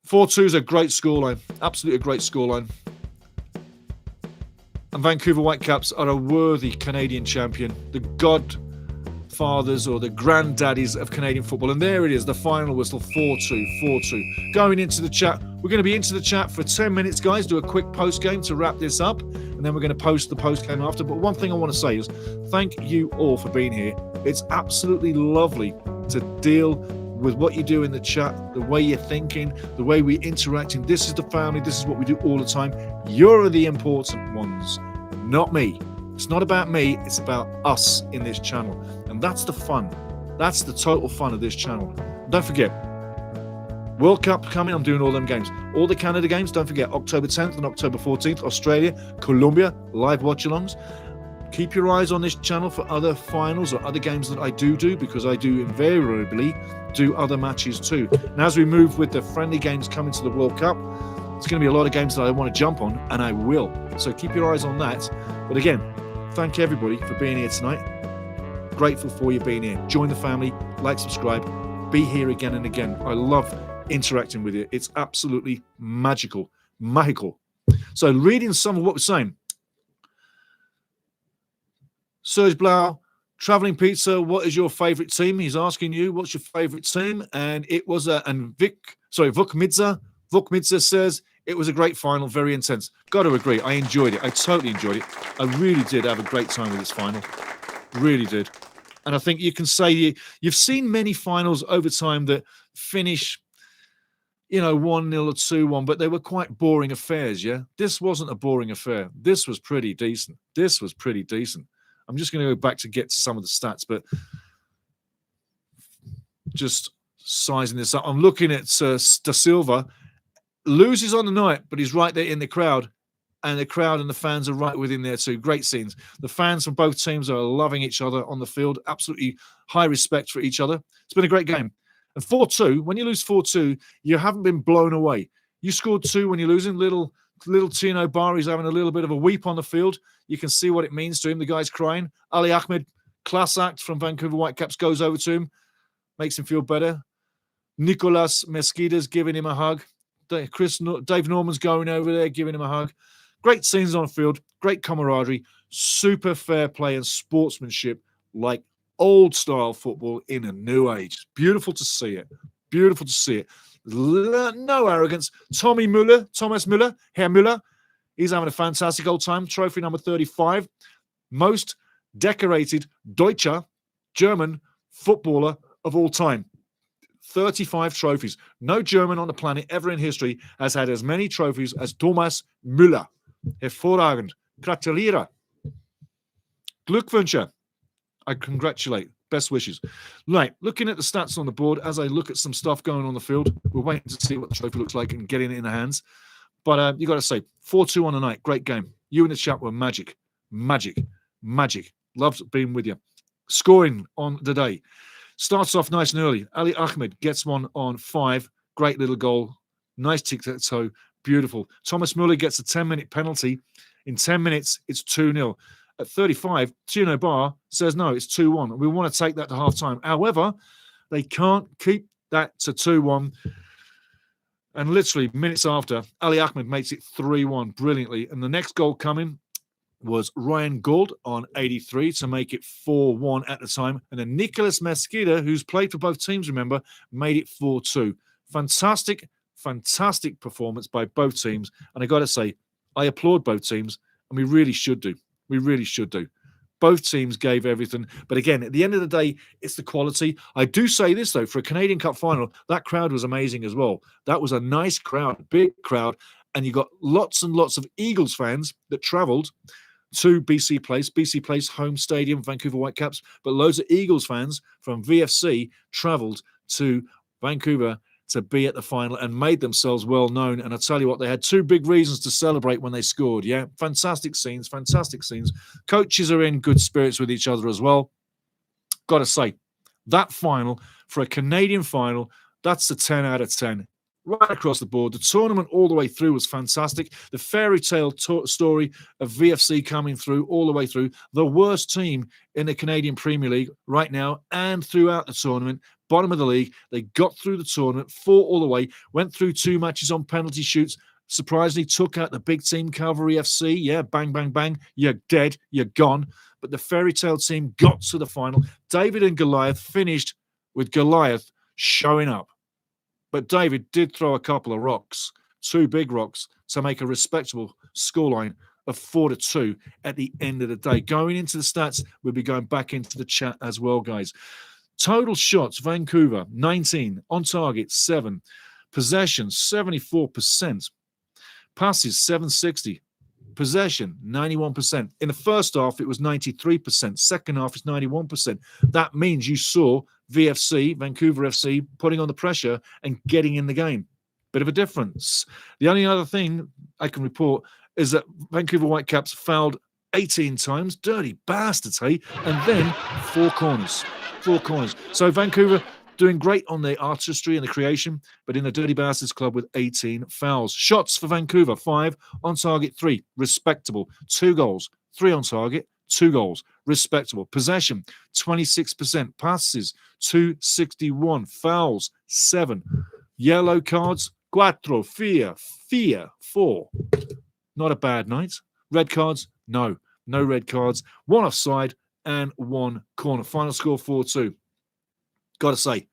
4-2 is a great scoreline. Absolutely a great scoreline. And Vancouver Whitecaps are a worthy Canadian champion. The godfathers or the granddaddies of Canadian football. And there it is, the final whistle, 4-2, 4-2. Going into the chat. We're going to be into the chat for 10 minutes, guys. Do a quick post-game to wrap this up. And then we're going to post the post-game after. But one thing I want to say is thank you all for being here. It's absolutely lovely to deal with what you do in the chat, the way you're thinking, the way we're interacting. This is the family. This is what we do all the time. You're the important ones, not me. It's not about me. It's about us in this channel. And that's the fun. That's the total fun of this channel. And don't forget, World Cup coming. I'm doing all them games. All the Canada games. Don't forget, October 10th and October 14th, Australia, Colombia, live watch-alongs. Keep your eyes on this channel for other finals or other games that I do because I do invariably do other matches too. And as we move with the friendly games coming to the World Cup, it's going to be a lot of games that I want to jump on, and I will. So keep your eyes on that. But again, thank everybody for being here tonight. Grateful for you being here. Join the family, like, subscribe, be here again and again. I love interacting with you. It's absolutely magical. So reading some of what we're saying. Serge Blau, Traveling Pizza, what is your favorite team? He's asking you, what's your favorite team? And it was Vukmidza says, it was a great final, very intense. Got to agree. I enjoyed it. I totally enjoyed it. I really did have a great time with this final. Really did. And I think you can say you've seen many finals over time that finish, 1-0 or 2-1, but they were quite boring affairs, yeah? This wasn't a boring affair. This was pretty decent. I'm just going to go back to get to some of the stats, but just sizing this up. I'm looking at Da Silva. Loses on the night, but he's right there in the crowd. And the crowd and the fans are right within there too. Great scenes. The fans from both teams are loving each other on the field. Absolutely high respect for each other. It's been a great game. And 4-2, when you lose 4-2, you haven't been blown away. You scored 2 when you're losing. Little Tino Bari's having a little bit of a weep on the field. You can see what it means to him. The guy's crying. Ali Ahmed, class act from Vancouver Whitecaps, goes over to him, makes him feel better. Nicolas Mesquida's giving him a hug. Dave Norman's going over there, giving him a hug. Great scenes on the field, great camaraderie, super fair play and sportsmanship like old-style football in a new age. Beautiful to see it. No arrogance. Thomas Müller, Herr Müller, he's having a fantastic old time. Trophy number 35. Most decorated Deutscher, German footballer of all time. 35 trophies. No German on the planet ever in history has had as many trophies as Thomas Müller. Hervorragend. Gratuliere. Glückwünsche. I congratulate. Best wishes. Right, looking at the stats on the board as I look at some stuff going on the field. We're waiting to see what the trophy looks like and getting it in the hands. But you got to say, 4-2 on the night. Great game. You in the chat were magic. Loved being with you. Scoring on the day. Starts off nice and early. Ali Ahmed gets one on 5. Great little goal. Nice tic-tac-toe. Beautiful. Thomas Müller gets a 10-minute penalty. In 10 minutes, it's 2-0. At 35, Tino Bar says, no, it's 2-1. We want to take that to half-time. However, they can't keep that to 2-1. And literally minutes after, Ali Ahmed makes it 3-1 brilliantly. And the next goal coming was Ryan Gould on 83 to make it 4-1 at the time. And then Nicolas Mesquida, who's played for both teams, remember, made it 4-2. Fantastic performance by both teams. And I got to say, I applaud both teams, and we really should do. Both teams gave everything. But again, at the end of the day, it's the quality. I do say this, though, for a Canadian Cup final, that crowd was amazing as well. That was a nice crowd, big crowd. And you got lots and lots of Eagles fans that travelled to BC Place, home stadium, Vancouver Whitecaps. But loads of Eagles fans from VFC travelled to Vancouver to be at the final and made themselves well known. And I tell you what, they had 2 big reasons to celebrate when they scored. Yeah, fantastic scenes. Coaches are in good spirits with each other as well. Got to say, that final, for a Canadian final, that's a 10 out of 10. Right across the board. The tournament all the way through was fantastic. The fairy tale story of VFC coming through all the way through. The worst team in the Canadian Premier League right now and throughout the tournament bottom of the league. They got through the tournament, fought all the way, went through 2 matches on penalty shoots, surprisingly took out the big team, Calvary FC. Yeah, bang, bang, bang. You're dead. You're gone. But the fairy tale team got to the final. David and Goliath finished with Goliath showing up. But David did throw a couple of rocks, 2 big rocks, to make a respectable scoreline of 4-2 at the end of the day. Going into the stats, we'll be going back into the chat as well, guys. Total shots, Vancouver, 19. On target, 7. Possession, 74%. Passes, 760. Possession, 91%. In the first half, it was 93%. Second half is 91%. That means you saw VFC, Vancouver FC, putting on the pressure and getting in the game. Bit of a difference. The only other thing I can report is that Vancouver Whitecaps fouled 18 times. Dirty bastards, hey? And then 4 corners. 4 corners. So Vancouver doing great on the artistry and the creation, but in the Dirty Bastards Club with 18 fouls. Shots for Vancouver, 5. On target, 3. Respectable. 2 goals. 3 on target, 2 goals. Respectable. Possession, 26%. Passes, 261. Fouls, 7. Yellow cards, 4. Not a bad night. Red cards, no. No red cards. 1 offside and 1 corner. Final score, 4-2. Got to say,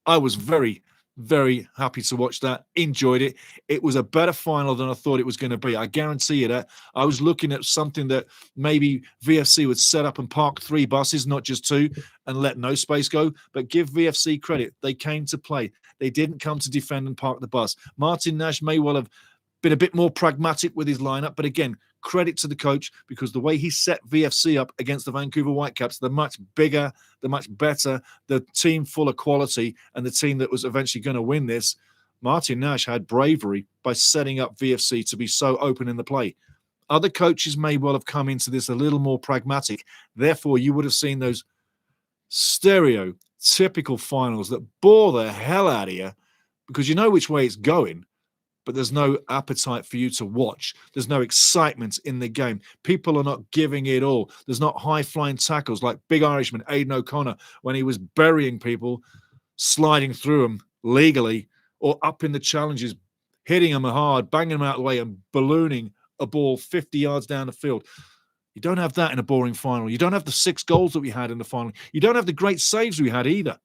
I was very, very happy to watch that. Enjoyed it. It was a better final than I thought it was going to be. I guarantee you that. I was looking at something that maybe VFC would set up and park 3 buses, not just 2, and let no space go. But give VFC credit. They came to play. They didn't come to defend and park the bus. Martin Nash may well have been a bit more pragmatic with his lineup, but again, credit to the coach, because the way he set VFC up against the Vancouver Whitecaps, the much bigger, the much better, the team full of quality, and the team that was eventually going to win this, Martin Nash had bravery by setting up VFC to be so open in the play. Other coaches may well have come into this a little more pragmatic. Therefore, you would have seen those stereotypical finals that bore the hell out of you, because you know which way it's going, but there's no appetite for you to watch. There's no excitement in the game. People are not giving it all. There's not high-flying tackles like Big Irishman Aidan O'Connor when he was burying people, sliding through them legally, or up in the challenges, hitting them hard, banging them out of the way, and ballooning a ball 50 yards down the field. You don't have that in a boring final. You don't have the 6 goals that we had in the final. You don't have the great saves we had either.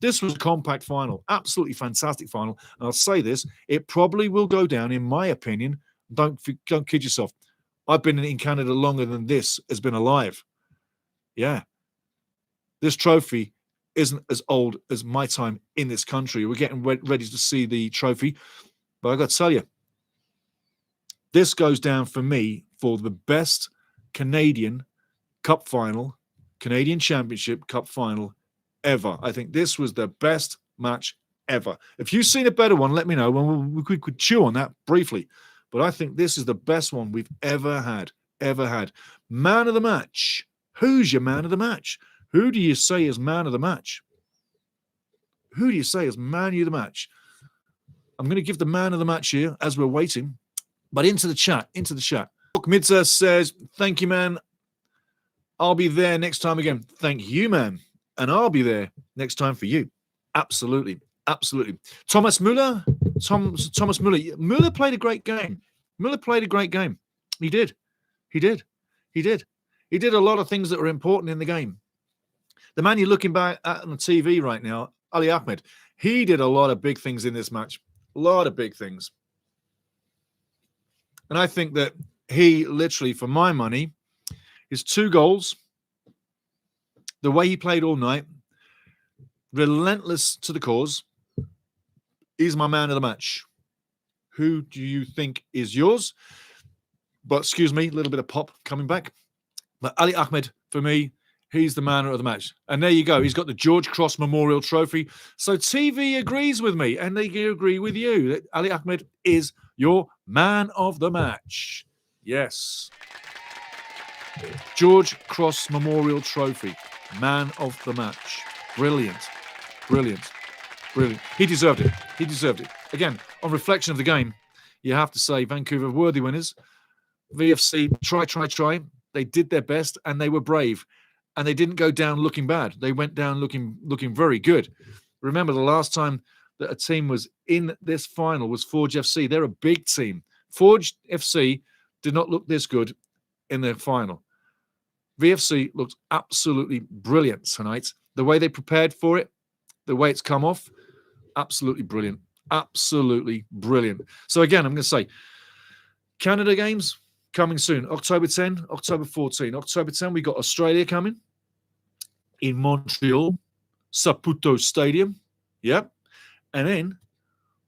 This was a compact final, absolutely fantastic final. And I'll say this, it probably will go down, in my opinion. Don't kid yourself. I've been in Canada longer than this has been alive. Yeah. This trophy isn't as old as my time in this country. We're getting ready to see the trophy. But I've got to tell you, this goes down for me for the best Canadian Cup final, Canadian Championship Cup final ever. I think this was the best match ever. If you've seen a better one, let me know. We could chew on that briefly. But I think this is the best one we've ever had. Man of the match. Who's your man of the match? Who do you say is man of the match? Who do you say is man of the match? I'm going to give the man of the match here as we're waiting. But into the chat. Midza says, thank you, man. I'll be there next time again. Thank you, man. And I'll be there next time for you. Absolutely. Thomas Müller. Thomas Müller. Müller played a great game. He did. He did a lot of things that were important in the game. The man you're looking back at on the TV right now, Ali Ahmed, he did a lot of big things in this match. A lot of big things. And I think that he literally, for my money, his 2 goals, the way he played all night, relentless to the cause, is my man of the match. Who do you think is yours? But excuse me, a little bit of pop coming back. But Ali Ahmed, for me, he's the man of the match. And there you go. He's got the George Cross Memorial Trophy. So TV agrees with me, and they agree with you that Ali Ahmed is your man of the match. Yes. George Cross Memorial Trophy. Man of the match. Brilliant. He deserved it. Again, on reflection of the game, you have to say Vancouver worthy winners. VFC, try. They did their best and they were brave. And they didn't go down looking bad. They went down looking very good. Remember, the last time that a team was in this final was Forge FC. They're a big team. Forge FC did not look this good in their final. VFC looked absolutely brilliant tonight. The way they prepared for it, the way it's come off, absolutely brilliant. Absolutely brilliant. So again, I'm going to say, Canada games coming soon. October 10, October 14. October 10, we got Australia coming in Montreal, Saputo Stadium. Yep. And then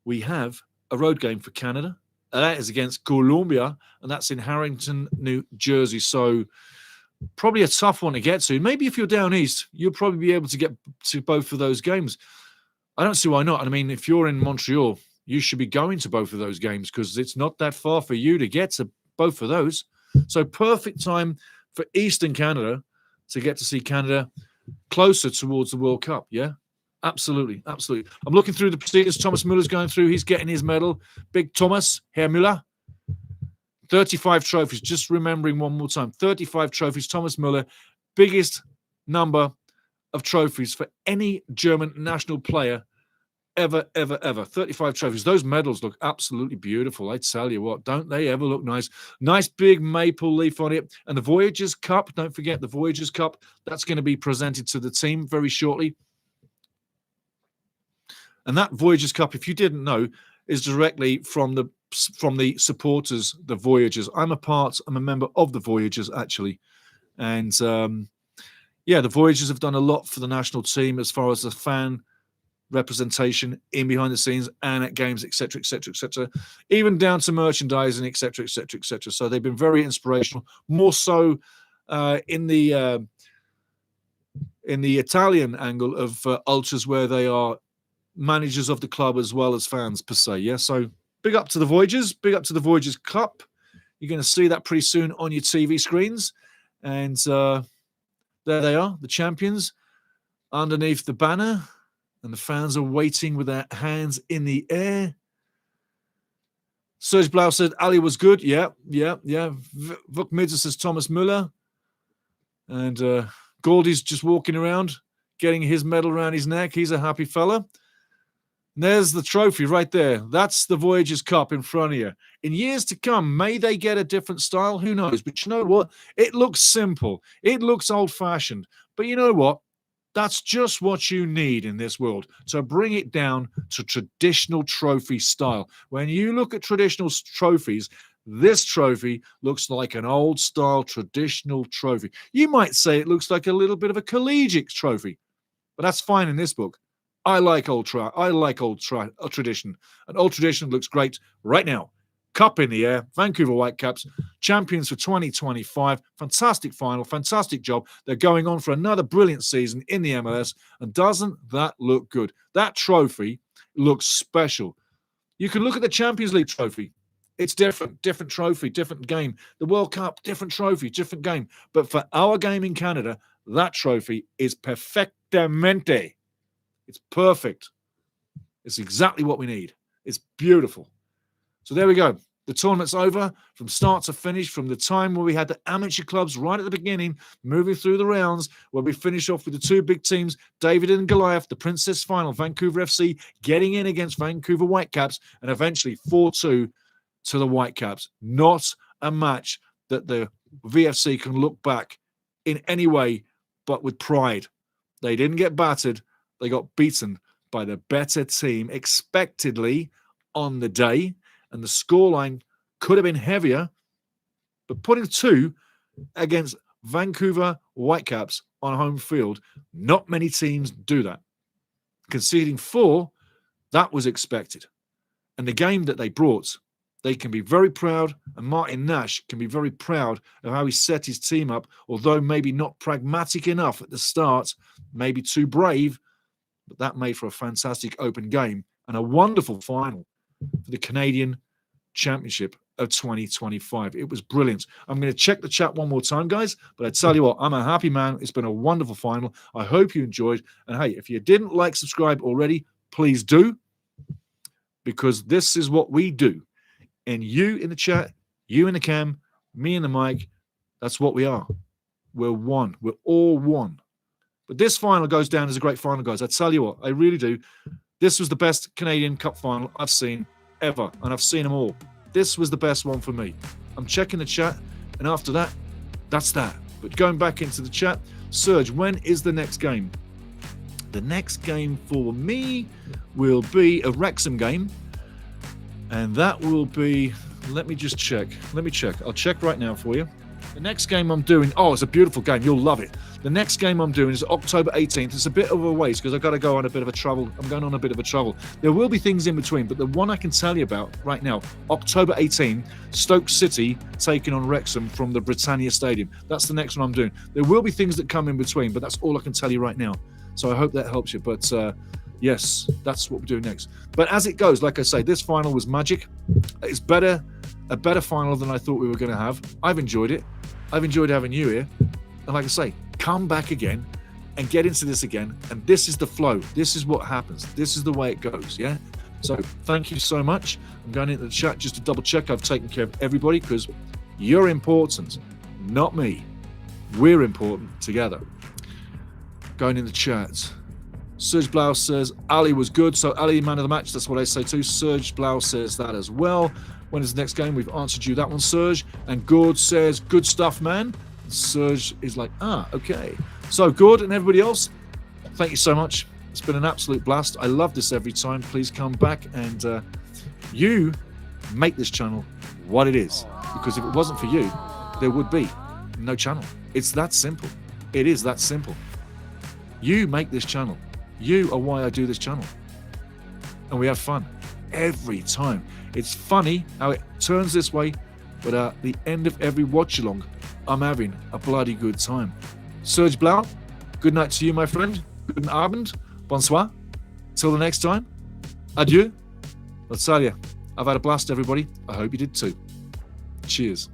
we have a road game for Canada. That is against Colombia, and that's in Harrington, New Jersey. So probably a tough one to get to. Maybe if you're down east, you'll probably be able to get to both of those games. I don't see why not. I mean, if you're in Montreal, you should be going to both of those games because it's not that far for you to get to both of those. So perfect time for Eastern Canada to get to see Canada closer towards the World Cup, yeah? Absolutely, absolutely. I'm looking through the procedures. Thomas Muller's going through. He's getting his medal. Big Thomas, Herr Müller. 35 trophies. Just remembering one more time. 35 trophies. Thomas Müller, biggest number of trophies for any German national player ever. 35 trophies. Those medals look absolutely beautiful. I tell you what, don't they ever look nice? Nice big maple leaf on it. And the Voyagers Cup, don't forget the Voyagers Cup. That's going to be presented to the team very shortly. And that Voyagers Cup, if you didn't know, is directly from the supporters, the Voyagers. I'm a member of the Voyagers, actually. And, the Voyagers have done a lot for the national team as far as the fan representation in behind the scenes and at games, etc., even down to merchandising, etc. So they've been very inspirational, more so in the Italian angle of ultras, where they are managers of the club as well as fans per se. Yeah, so big up to the Voyagers, big up to the Voyagers Cup. You're going to see that pretty soon on your TV screens. And there they are, the champions underneath the banner, and the fans are waiting with their hands in the air. Serge Blau said Ali was good. Yeah. Vuk Midza says Thomas Müller. And Goldie's just walking around, getting his medal around his neck. He's a happy fella. And there's the trophy right there. That's the Voyagers Cup in front of you. In years to come, may they get a different style? Who knows? But you know what? It looks simple. It looks old-fashioned. But you know what? That's just what you need in this world, to bring it down to traditional trophy style. When you look at traditional trophies, this trophy looks like an old-style traditional trophy. You might say it looks like a little bit of a collegiate trophy, but that's fine in this book. I like old tradition, and old tradition looks great right now. Cup in the air, Vancouver Whitecaps, champions for 2025. Fantastic final, fantastic job. They're going on for another brilliant season in the MLS, and doesn't that look good? That trophy looks special. You can look at the Champions League trophy. It's different trophy, different game. The World Cup, different trophy, different game. But for our game in Canada, that trophy is perfectamente. It's perfect. It's exactly what we need. It's beautiful. So there we go. The tournament's over from start to finish, from the time where we had the amateur clubs right at the beginning, moving through the rounds, where we finish off with the two big teams, David and Goliath, the Princess Final, Vancouver FC getting in against Vancouver Whitecaps, and eventually 4-2 to the Whitecaps. Not a match that the VFC can look back in any way but with pride. They didn't get battered. They got beaten by the better team expectedly on the day. And the scoreline could have been heavier, but putting 2 against Vancouver Whitecaps on home field, not many teams do that. Conceding 4, that was expected. And the game that they brought, they can be very proud, and Martin Nash can be very proud of how he set his team up, although maybe not pragmatic enough at the start, maybe too brave, but that made for a fantastic open game and a wonderful final for the Canadian Championship of 2025. It was brilliant. I'm going to check the chat one more time, guys, but I tell you what, I'm a happy man. It's been a wonderful final. I hope you enjoyed. And hey, if you didn't like, subscribe already, please do, because this is what we do. And you in the chat, you in the cam, me in the mic, that's what we are. We're one. We're all one. But this final goes down as a great final, guys. I tell you what, I really do. This was the best Canadian Cup final I've seen ever, and I've seen them all. This was the best one for me. I'm checking the chat, and after that, that's that. But going back into the chat, Serge, when is the next game? The next game for me will be a Wrexham game, and that will be, let me just check. Let me check. I'll check right now for you. The next game I'm doing, oh, it's a beautiful game. You'll love it. The next game I'm doing is October 18th. It's a bit of a ways because I've got to go on a bit of a travel. I'm going on a bit of a travel. There will be things in between, but the one I can tell you about right now, October 18, Stoke City taking on Wrexham from the Britannia Stadium. That's the next one I'm doing. There will be things that come in between, but that's all I can tell you right now. So I hope that helps you. But yes, that's what we're doing next. But as it goes, like I say, this final was magic. It's a better final than I thought we were going to have. I've enjoyed it. I've enjoyed having you here. And like I say, come back again and get into this again. And this is the flow. This is what happens. This is the way it goes, yeah? So thank you so much. I'm going into the chat just to double check I've taken care of everybody because you're important, not me. We're important together. Going in the chat. Serge Blau says, Ali was good. So Ali, man of the match. That's what I say too. Serge Blau says that as well. When is the next game? We've answered you that one, Serge. And Gord says, good stuff, man. Serge is like, okay. So Gord and everybody else, thank you so much. It's been an absolute blast. I love this every time. Please come back and you make this channel what it is. Because if it wasn't for you, there would be no channel. It's that simple. It is that simple. You make this channel. You are why I do this channel. And we have fun every time. It's funny how it turns this way, but at the end of every watch along, I'm having a bloody good time. Serge Blau, good night to you, my friend. Guten Abend. Bonsoir. Till the next time. Adieu. I'll tell you, I've had a blast, everybody. I hope you did too. Cheers.